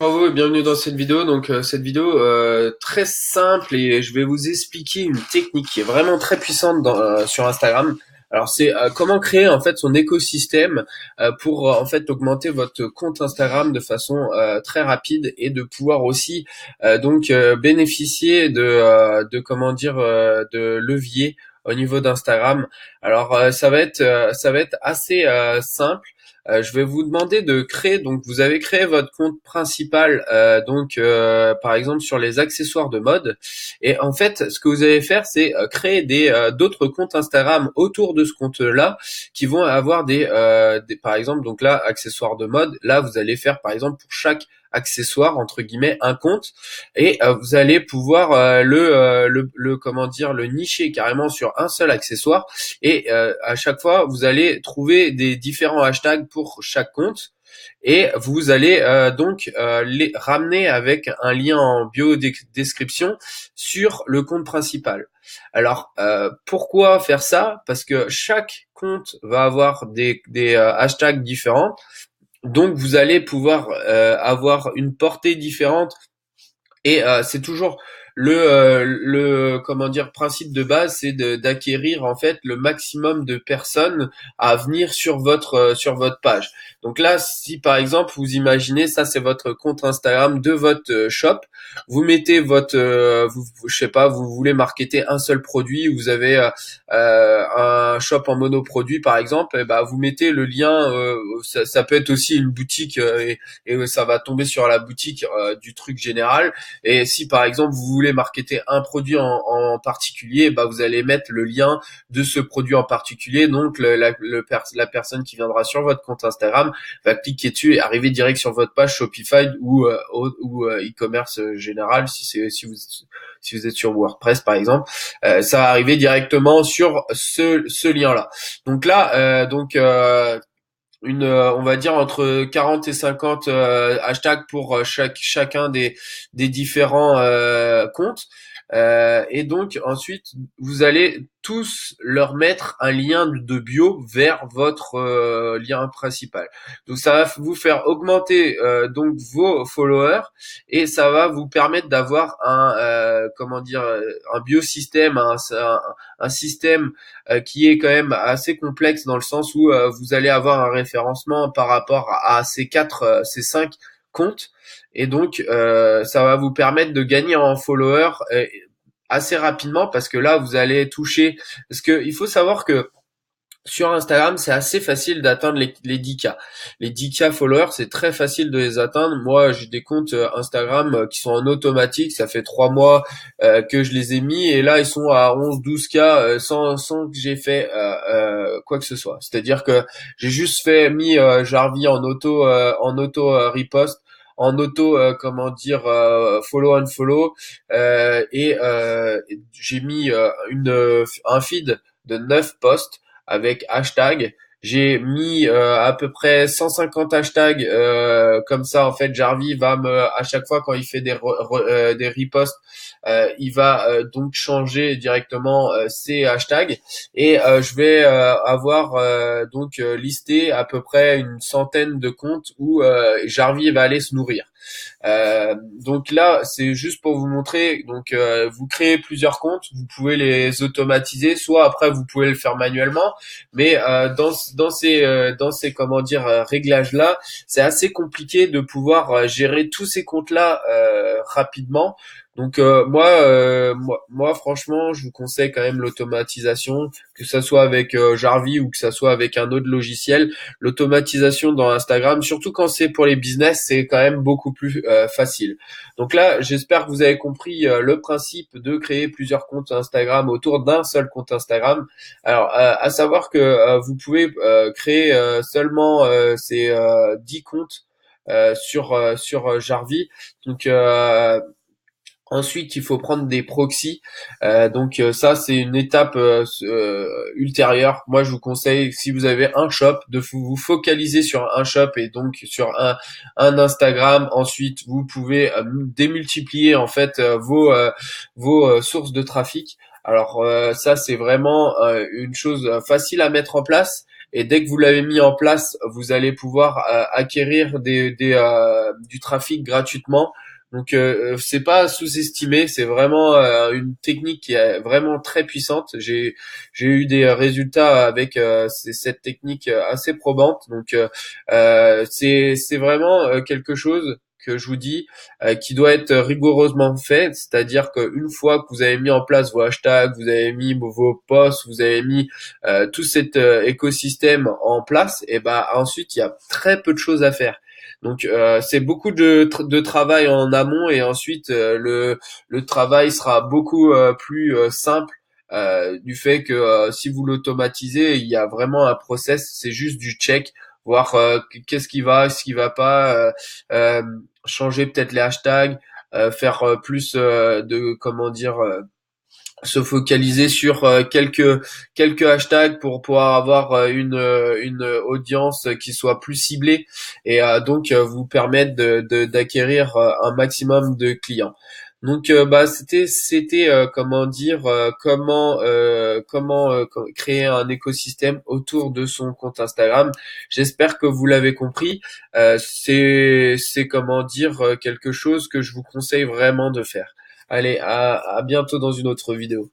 Bravo et bienvenue dans cette vidéo. Donc cette vidéo très simple et je vais vous expliquer une technique qui est vraiment très puissante sur Instagram. Alors c'est comment créer en fait son écosystème pour en fait augmenter votre compte Instagram de façon très rapide et de pouvoir aussi bénéficier de comment dire de levier au niveau d'Instagram. Alors ça va être assez simple. Je vais vous demander de créer, donc vous avez créé votre compte principal, par exemple sur les accessoires de mode, et en fait ce que vous allez faire c'est créer d'autres comptes Instagram autour de ce compte-là qui vont avoir par exemple donc là accessoires de mode, là vous allez faire par exemple pour chaque accessoire entre guillemets un compte et vous allez pouvoir comment dire le nicher carrément sur un seul accessoire et à chaque fois, vous allez trouver des différents hashtags pour chaque compte et vous allez les ramener avec un lien en bio description sur le compte principal. Alors, pourquoi faire ça? Parce que chaque compte va avoir des hashtags différents. Donc, vous allez pouvoir avoir une portée différente et c'est toujours le comment dire principe de base, c'est d'acquérir en fait le maximum de personnes à venir sur votre page. Donc là, si par exemple vous imaginez ça c'est votre compte Instagram de votre shop, vous mettez je sais pas, vous voulez marketer un seul produit, vous avez un shop en monoproduit par exemple, et bah vous mettez le lien. Ça peut être aussi une boutique et ça va tomber sur la boutique du truc général et si par exemple vous voulez marketer un produit en particulier, bah vous allez mettre le lien de ce produit en particulier. Donc la personne qui viendra sur votre compte Instagram va cliquer dessus et arriver direct sur votre page Shopify ou e-commerce général si vous êtes sur WordPress par exemple. Ça va arriver directement sur ce lien-là. Donc là, on va dire entre 40 et 50 hashtags pour chacun des différents comptes. Et donc ensuite, vous allez tous leur mettre un lien de bio vers votre lien principal. Donc ça va vous faire augmenter donc vos followers et ça va vous permettre d'avoir un biosystème, un système qui est quand même assez complexe dans le sens où vous allez avoir un référencement par rapport à ces cinq comptes et donc ça va vous permettre de gagner en followers assez rapidement parce que là vous allez toucher parce que il faut savoir que sur Instagram, c'est assez facile d'atteindre les 10K. Les 10K followers, c'est très facile de les atteindre. Moi, j'ai des comptes Instagram qui sont en automatique. Ça fait 3 mois que je les ai mis et là, ils sont à 11-12K sans que j'ai fait quoi que ce soit. C'est-à-dire que j'ai juste mis Jarvis en auto repost, en auto follow and follow j'ai mis un feed de 9 posts avec hashtag. J'ai mis à peu près 150 hashtags comme ça. En fait, Jarvis va à chaque fois quand il fait des reposts, il va donc changer directement ses hashtags et je vais avoir listé à peu près une centaine de comptes où Jarvis va aller se nourrir. Donc là, c'est juste pour vous montrer. Donc, vous créez plusieurs comptes, vous pouvez les automatiser, soit après vous pouvez le faire manuellement. Mais dans ces comment dire réglages là, c'est assez compliqué de pouvoir gérer tous ces comptes là rapidement. Donc moi franchement je vous conseille quand même l'automatisation, que ça soit avec Jarvis ou que ça soit avec un autre logiciel. L'automatisation dans Instagram, surtout quand c'est pour les business, c'est quand même beaucoup plus facile. Donc là, j'espère que vous avez compris le principe de créer plusieurs comptes Instagram autour d'un seul compte Instagram. Alors, à savoir que vous pouvez créer seulement ces 10 comptes sur Jarvis. Donc, ensuite, il faut prendre des proxys. Ça, c'est une étape ultérieure. Moi, je vous conseille, si vous avez un shop, de vous focaliser sur un shop et donc sur un Instagram. Ensuite, vous pouvez démultiplier en fait vos sources de trafic. Alors ça, c'est vraiment une chose facile à mettre en place. et dès que vous l'avez mis en place, vous allez pouvoir acquérir du trafic gratuitement. Donc c'est pas à sous-estimer, c'est vraiment une technique qui est vraiment très puissante. J'ai eu des résultats avec cette technique assez probante. Donc c'est vraiment quelque chose que je vous dis qui doit être rigoureusement fait, c'est-à-dire qu'une fois que vous avez mis en place vos hashtags, vous avez mis vos posts, vous avez mis tout cet écosystème en place, et ben ensuite il y a très peu de choses à faire. Donc c'est beaucoup de travail en amont, et ensuite le travail sera beaucoup plus simple du fait que si vous l'automatisez, il y a vraiment un process, c'est juste du check, voir qu'est-ce qui va, ce qui va pas, euh, changer peut-être les hashtags, faire plus de comment dire se focaliser sur quelques hashtags pour pouvoir avoir une audience qui soit plus ciblée, et donc vous permettre d'acquérir un maximum de clients. Donc bah c'était comment dire créer un écosystème autour de son compte Instagram. J'espère que vous l'avez compris. C'est comment dire quelque chose que je vous conseille vraiment de faire. Allez, à bientôt dans une autre vidéo.